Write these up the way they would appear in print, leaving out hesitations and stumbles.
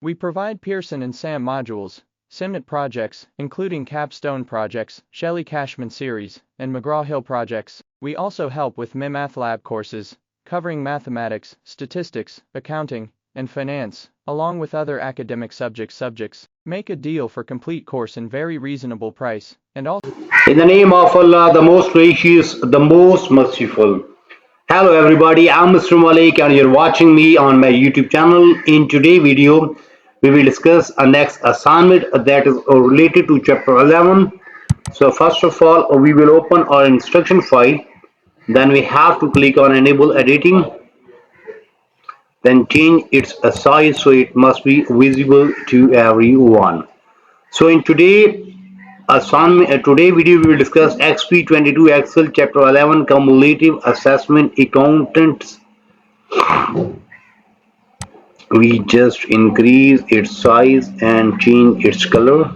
We provide Pearson and SAM modules, SIMNet projects, including capstone projects, Shelley-Cashman series, and McGraw-Hill projects. We also help with MAThlab courses, covering mathematics, statistics, accounting, and finance, along with other academic subjects. Make a deal for complete course in very reasonable price, and also In the name of Allah, the most gracious, the most merciful. Hello everybody, I'm Mr. Malik and you're watching me on my YouTube channel. In today's video, we will discuss a next assignment that is related to chapter 11. So first of all, we will open our instruction file. Then we have to click on enable editing. Then change its size so it must be visible to everyone. So in today video we will discuss XP22 Excel Chapter 11 Cumulative Assessment Accountants. We just increase its size and change its color.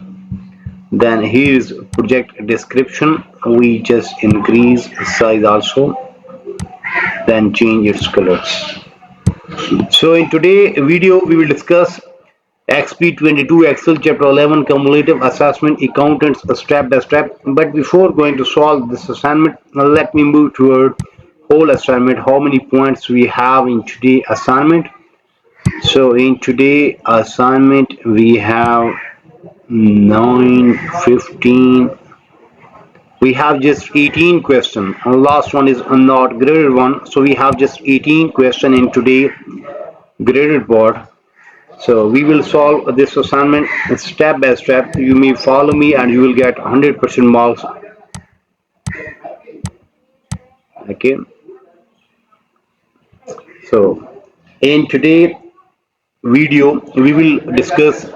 Then here is project description. We just increase size also. Then change its color. So in today's video we will discuss XP22 Excel Chapter 11 Cumulative Assessment Accountants step by step. But before going to solve this assignment, let me move toward whole assignment, how many points we have in today's assignment. So in today's assignment we have 9, 15, we have just 18 questions, and last one is a not graded one, so we have just 18 questions in today's graded board. So we will solve this assignment step by step. You may follow me and you will get 100% marks. Okay. So in today's video, we will discuss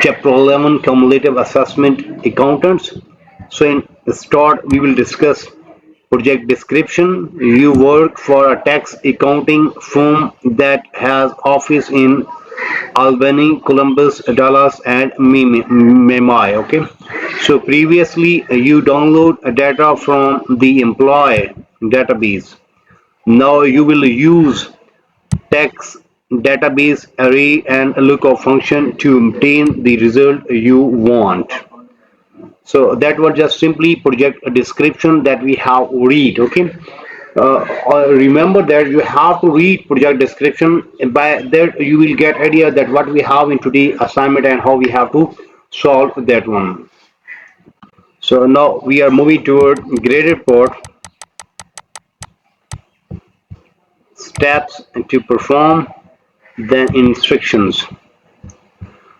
Chapter 11 Cumulative Assessment Accountants. So in start, we will discuss project description. You work for a tax accounting firm that has office in Albany, Columbus, Dallas, and Miami. Okay. So previously you download data from the employee database. Now you will use text database array and lookup function to obtain the result you want. So that was just simply project description that we have read. Okay. Remember that you have to read project description. By that you will get idea that what we have in today's assignment and how we have to solve that one. So now we are moving toward graded report, steps to perform, then instructions.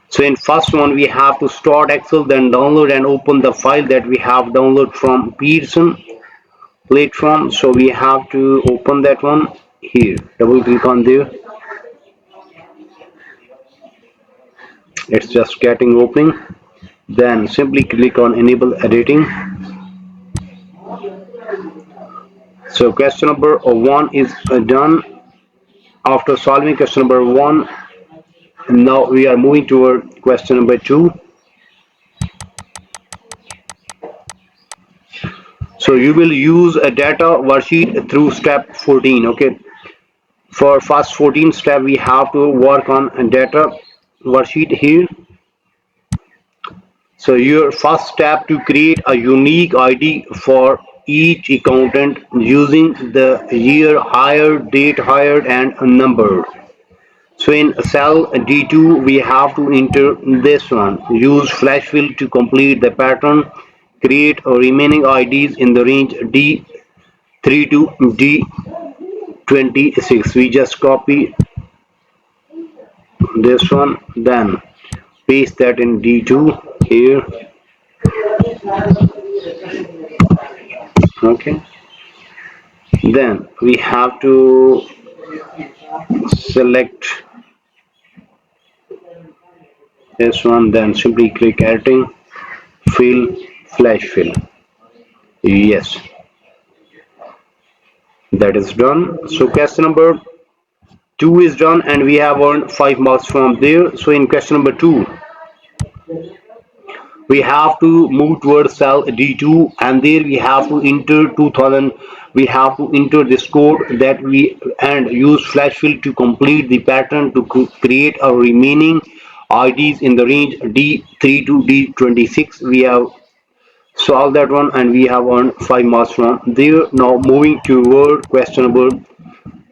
So in first one we have to start Excel, then download and open the file that we have downloaded from Pearson platform. So we have to open that one here. Double click on there. It's just getting opening. Then simply click on enable editing. So question number 1 is done. After solving question number 1, now we are moving toward question number 2. So you will use a data worksheet through step 14. Okay. For first 14 step we have to work on a data worksheet here. So your first step to create a unique ID for each accountant using the year hired, date hired, and a number. So in cell D2 we have to enter this one. Use flash fill to complete the pattern. Create a remaining IDs in the range D3 to D26. We just copy this one, then paste that in D2 here. Okay. Then we have to select this one, then simply click editing, fill, flash fill. Yes, that is done. So question number 2 is done and we have earned 5 marks from there. So in question number 2 we have to move towards cell D2 and there we have to enter 2000. We have to enter this code that we and use flash fill to complete the pattern to create a remaining IDs in the range D3 to D26. We have solved that one and we have earned 5 marks from there. Now moving toward question number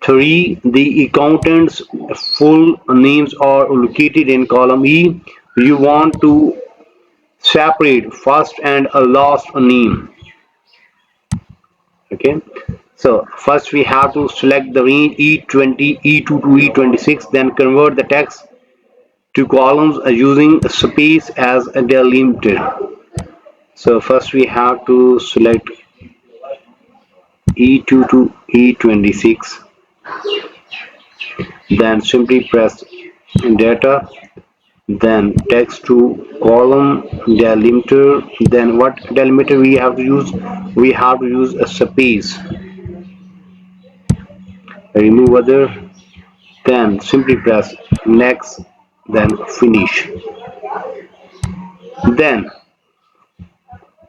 3. The accountant's full names are located in column E. You want to separate first and a last name. Okay, so first we have to select the range E20, E2 to E26, then convert the text to columns using space as a delimiter. So first we have to select E2 to E26, then simply press data, then text to column delimiter. Then what delimiter we have to use? We have to use a space. Remove other, then simply press next, then finish. Then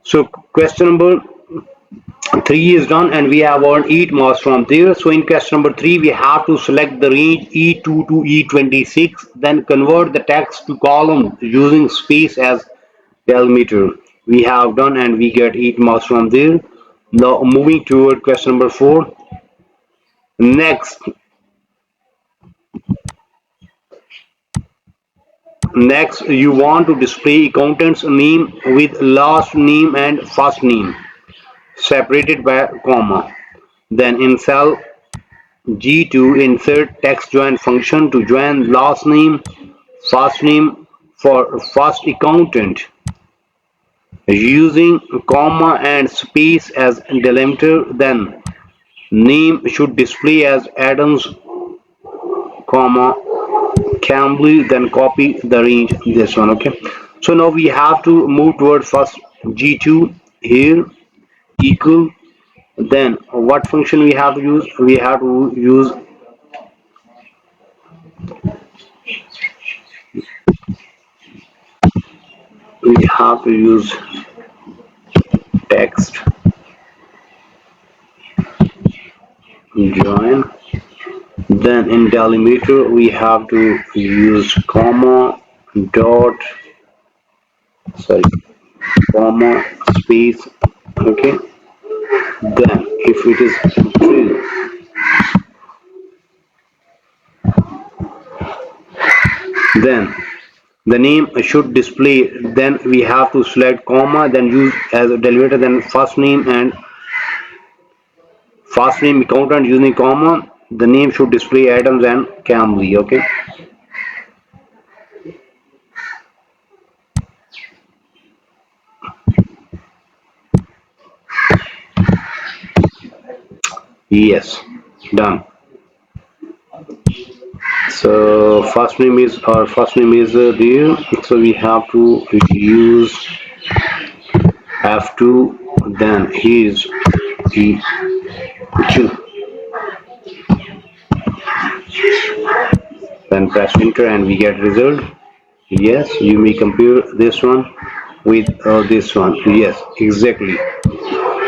so question number 3 is done and we have earned 8 marks from there. So in question number 3 we have to select the range E2 to E26, then convert the text to column using space as delimiter. We have done and we get 8 marks from there. Now moving toward question number 4. Next you want to display accountant's name with last name and first name separated by comma. Then in cell G2 insert text join function to join last name, first name for first accountant using comma and space as delimiter. Then name should display as Adams, comma Cambly. Then copy the range this one. Okay, so now we have to move toward first G2 here equal. Then what function we have to use? We have to use text join. Then in delimiter we have to use comma dot, sorry, comma space. Okay, then if it is true, then the name should display. Then we have to select comma, then use as a delimiter, then first name accountant using comma. The name should display Adams and Cambly. Okay, yes, done. So first name is there, so we have to use F2. Then his he then press enter and we get result. Yes, you may compare this one with this one. Yes, exactly.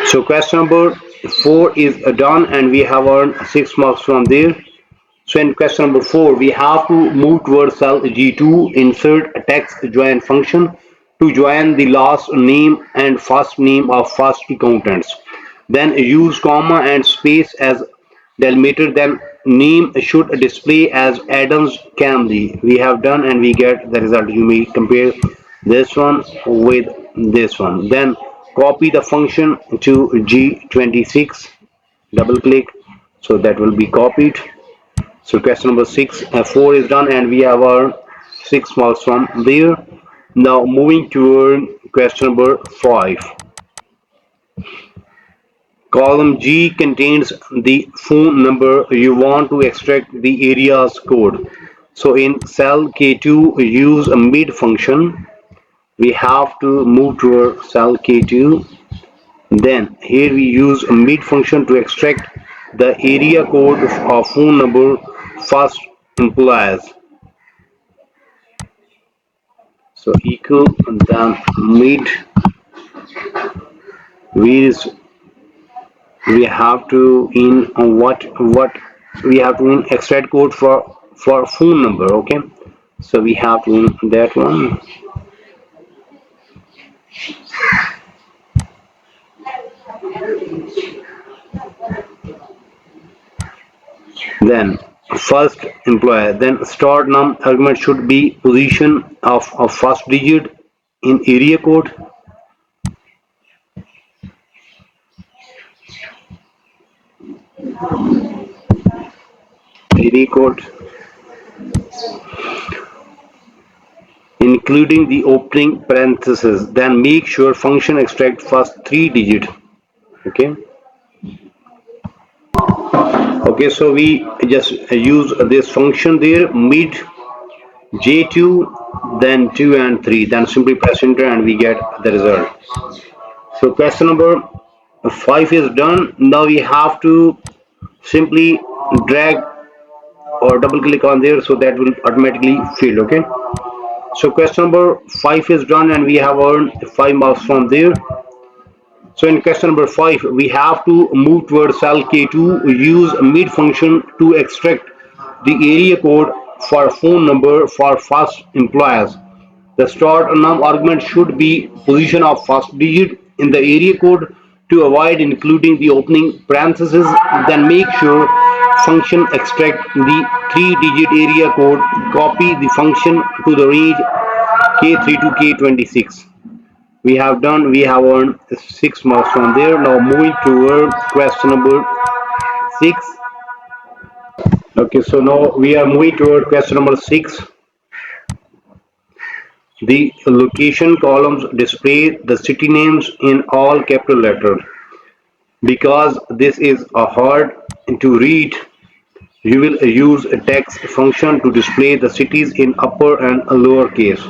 So question number 4 is done and we have earned 6 marks from there. So in question number 4, we have to move towards cell G2, insert a text join function to join the last name and first name of first accountants. Then use comma and space as delimiter. Then name should display as Adams Camley. We have done and we get the result. You may compare this one with this one. Then copy the function to G26. Double click, so that will be copied. So question number 4 is done and we have our 6 marks from there. Now moving toward question number 5. Column G contains the phone number. You want to extract the area's code. So in cell K2 use a mid function. We have to move toward cell K2. Then here we use a mid function to extract the area code of phone number first employees. So equal, and then mid, we have to in what we have to in extract code for phone number. Okay, So we have to that one. Then first employer. Then start num argument should be position of a first digit in area code. Area code, including the opening parenthesis. Then make sure function extract first three digit. Okay. Okay, so we just use this function there, mid J2, then 2 and 3, then simply press enter and we get the result. So question number 5 is done. Now we have to simply drag or double click on there, so that will automatically fill. Okay, so question number 5 is done and we have earned 5 marks from there. So in question number 5, we have to move towards cell K2, use mid function to extract the area code for phone number for first employees. The start num argument should be position of first digit in the area code to avoid including the opening parenthesis. Then make sure function extract the 3-digit area code. Copy the function to the range K3 to K26. We have done, we have earned 6 marks from there. Now moving toward question number 6. Okay, so now we are moving toward question number 6. The location columns display the city names in all capital letters. Because this is a hard to read, you will use a text function to display the cities in upper and lower case.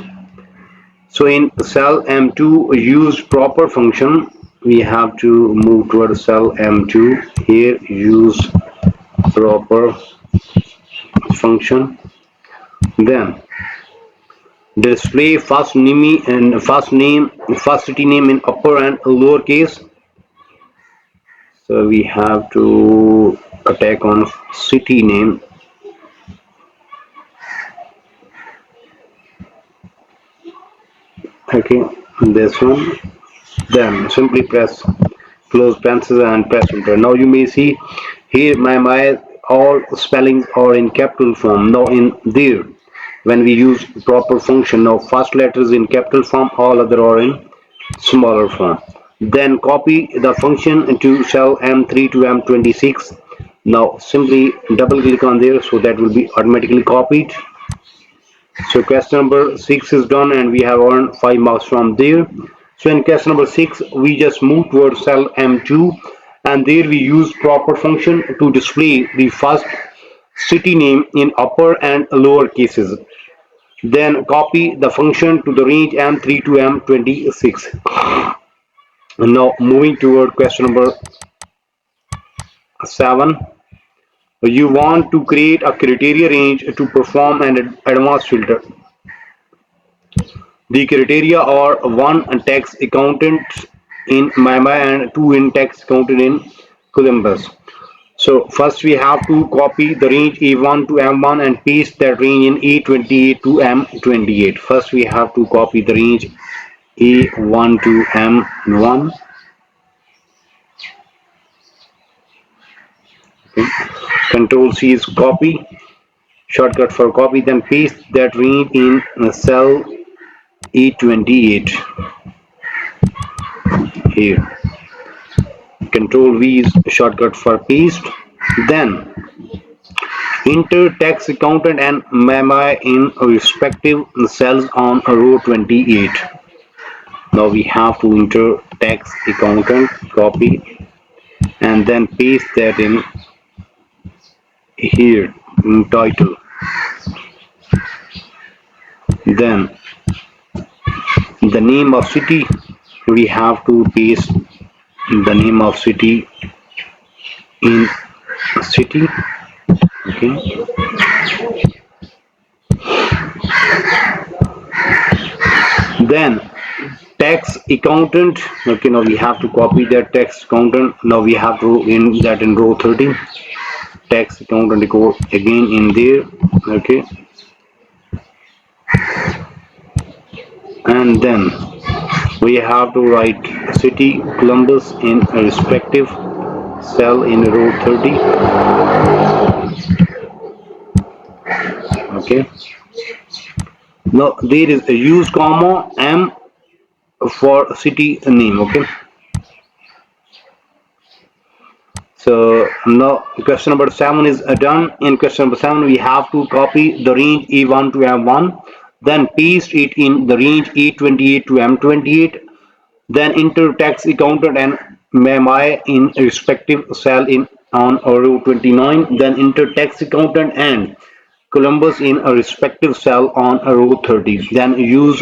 So in cell M2, use proper function. We have to move toward cell M2. Here, use proper function. Then display first city name in upper and lower case. So we have to attack on city name. Okay, this one. Then simply press close parenthesis and press enter. Now you may see here my all spellings are in capital form. Now in there, when we use proper function, now first letters in capital form, all other are in smaller form. Then copy the function into cell M3 to M26. Now simply double click on there, so that will be automatically copied. So question number 6 is done and we have earned 5 marks from there. So in question number 6, we just move towards cell M2 and there we use proper function to display the first city name in upper and lower cases. Then copy the function to the range M3 to M26. Now moving toward question number 7. You want to create a criteria range to perform an advanced filter. The criteria are 1 tax accountant in MIMA and 2 in tax accountant in Columbus. So first we have to copy the range A1 to M1 and paste that range in A28 to M28. First we have to copy the range A1 to M1. Okay. Control C is copy, shortcut for copy, then paste that range in cell A28 here. Control V is shortcut for paste. Then enter tax accountant and MAMI in respective cells on row 28. Now we have to enter tax accountant, copy, and then paste that in here in title. Then the name of city, we have to paste the name of city in city. Okay. Then tax accountant. Okay, now we have to copy that tax accountant. Now we have to in that in row 13. Tax accountant go again in there. Okay. and then we have to write city Columbus in a respective cell in row 30. Okay, now there is a use comma m for city name. Okay, so now question number 7 is done. In question number 7 we have to copy the range E1 to M1, then paste it in the range E28 to M28, then enter tax accountant and MI in respective cell in on row 29, then enter tax accountant and Columbus in a respective cell on row 30. Then use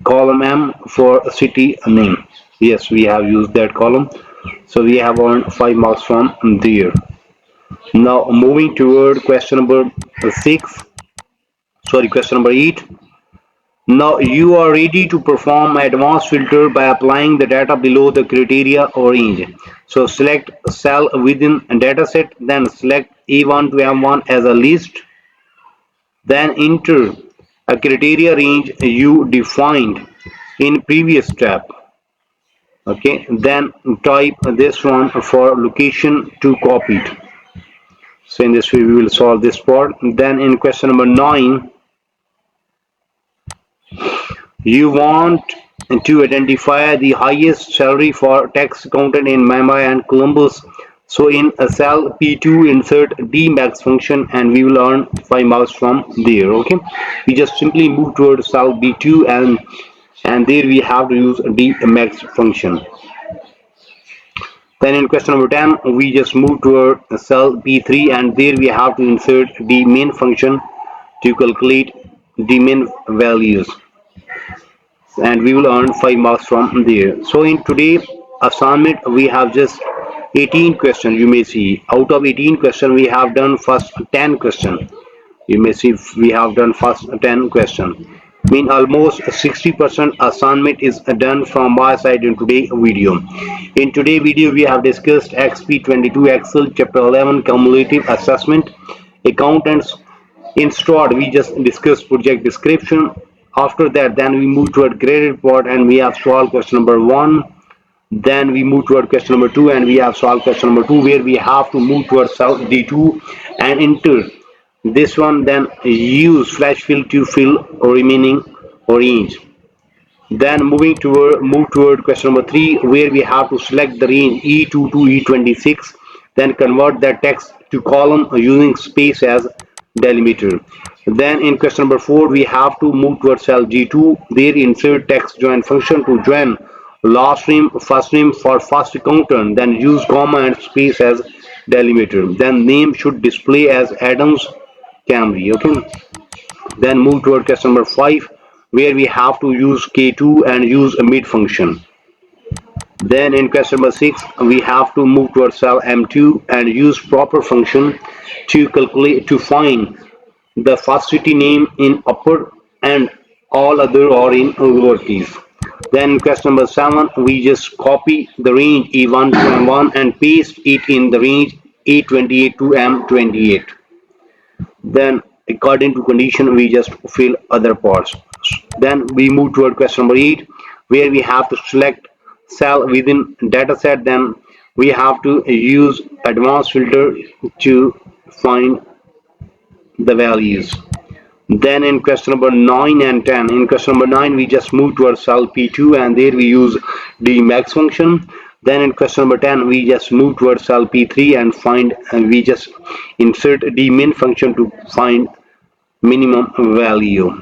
column M for city name. Yes, we have used that column. So we have earned 5 marks from there. Now moving toward question number 6, sorry, question number 8. Now you are ready to perform advanced filter by applying the data below the criteria or range. So select a cell within a dataset, then select A1 to M1 as a list, then enter a criteria range you defined in previous step. Okay, then type this one for location to copy it. So in this way we will solve this part. Then in question number 9, you want to identify the highest salary for tax accountant in Mumbai and Columbus. So in a cell P2 insert dmax function and we will earn 5 marks from there. Okay, we just simply move towards cell B2 and there we have to use dmax function. Then in question number 10 we just move toward cell P3 and there we have to insert the main function to calculate the main values, and we will earn 5 marks from there. So in today's assignment we have just 18 questions. You may see out of 18 questions we have done first 10 questions. You may see we have done first 10 questions. Mean almost 60% assignment is done from my side in today's video. In today's video we have discussed XP22 Excel chapter 11 cumulative assessment accountants. Instead we just discussed project description. After that then we move toward graded report and we have solved question number 1. Then we move toward question number 2 and we have solved question number 2 where we have to move towards cell D2 and enter this one, then use flash fill to fill remaining range. Then move toward question number 3 where we have to select the range E2 to E26, then convert that text to column using space as delimiter. Then in question number 4 we have to move towards cell G2, there insert text join function to join last name first name for first accountant, then use comma and space as delimiter. Then name should display as Adams Camry. Okay, then move toward question number 5 where we have to use K2 and use a mid function. Then in question number 6 we have to move towards cell M2 and use proper function to calculate to find the first city name in upper and all other are in lowercase. Then question number 7 we just copy the range E1 to M1 and paste it in the range E28 to M28. Then according to condition we just fill other parts. Then we move toward question number 8 where we have to select cell within dataset, then we have to use advanced filter to find the values. Then in question number 9 and 10, in question number 9 we just move towards cell P2 and there we use the max function. Then in question number 10 we just move towards cell P3 and we just insert the min function to find minimum value.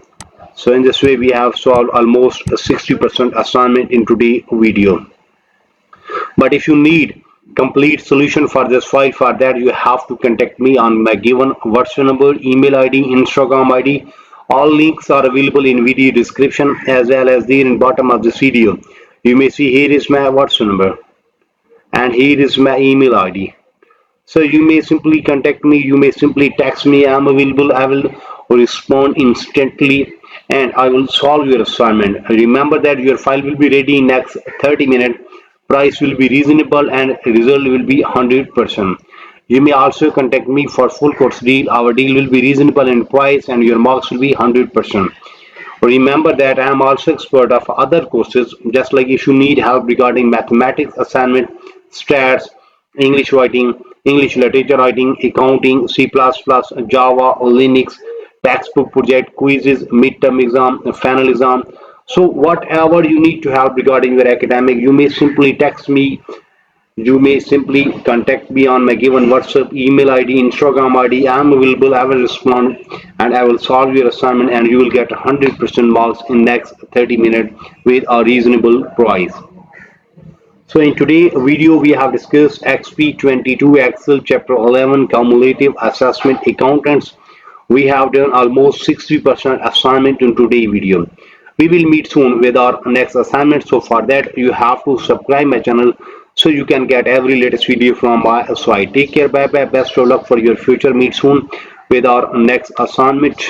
So in this way we have solved almost 60% assignment in today's video. But if you need complete solution for this file, for that you have to contact me on my given WhatsApp number, email ID, Instagram ID. All links are available in video description as well as there in bottom of this video. You may see here is my WhatsApp number and here is my email ID. So you may simply contact me, you may simply text me. I am available, I will respond instantly and I will solve your assignment. Remember that your file will be ready in next 30 minutes. Price will be reasonable and result will be 100%. You may also contact me for full course deal. Our deal will be reasonable in price and your marks will be 100%. Remember that I am also expert of other courses, just like if you need help regarding mathematics assignment, stats, English writing, English literature writing, accounting, C++, Java, Linux, textbook project, quizzes, midterm exam, final exam. So whatever you need to help regarding your academic, you may simply text me, you may simply contact me on my given WhatsApp, email ID, Instagram ID. I am available. I will respond and I will solve your assignment and you will get 100% marks in next 30 minutes with a reasonable price. So in today's video, we have discussed XP22 Excel Chapter 11 Cumulative Assessment Accountants. We have done almost 60% assignment in today's video. We will meet soon with our next assignment. So for that, you have to subscribe my channel so you can get every latest video from my side. Take care. Bye bye. Best of luck for your future. Meet soon with our next assignment.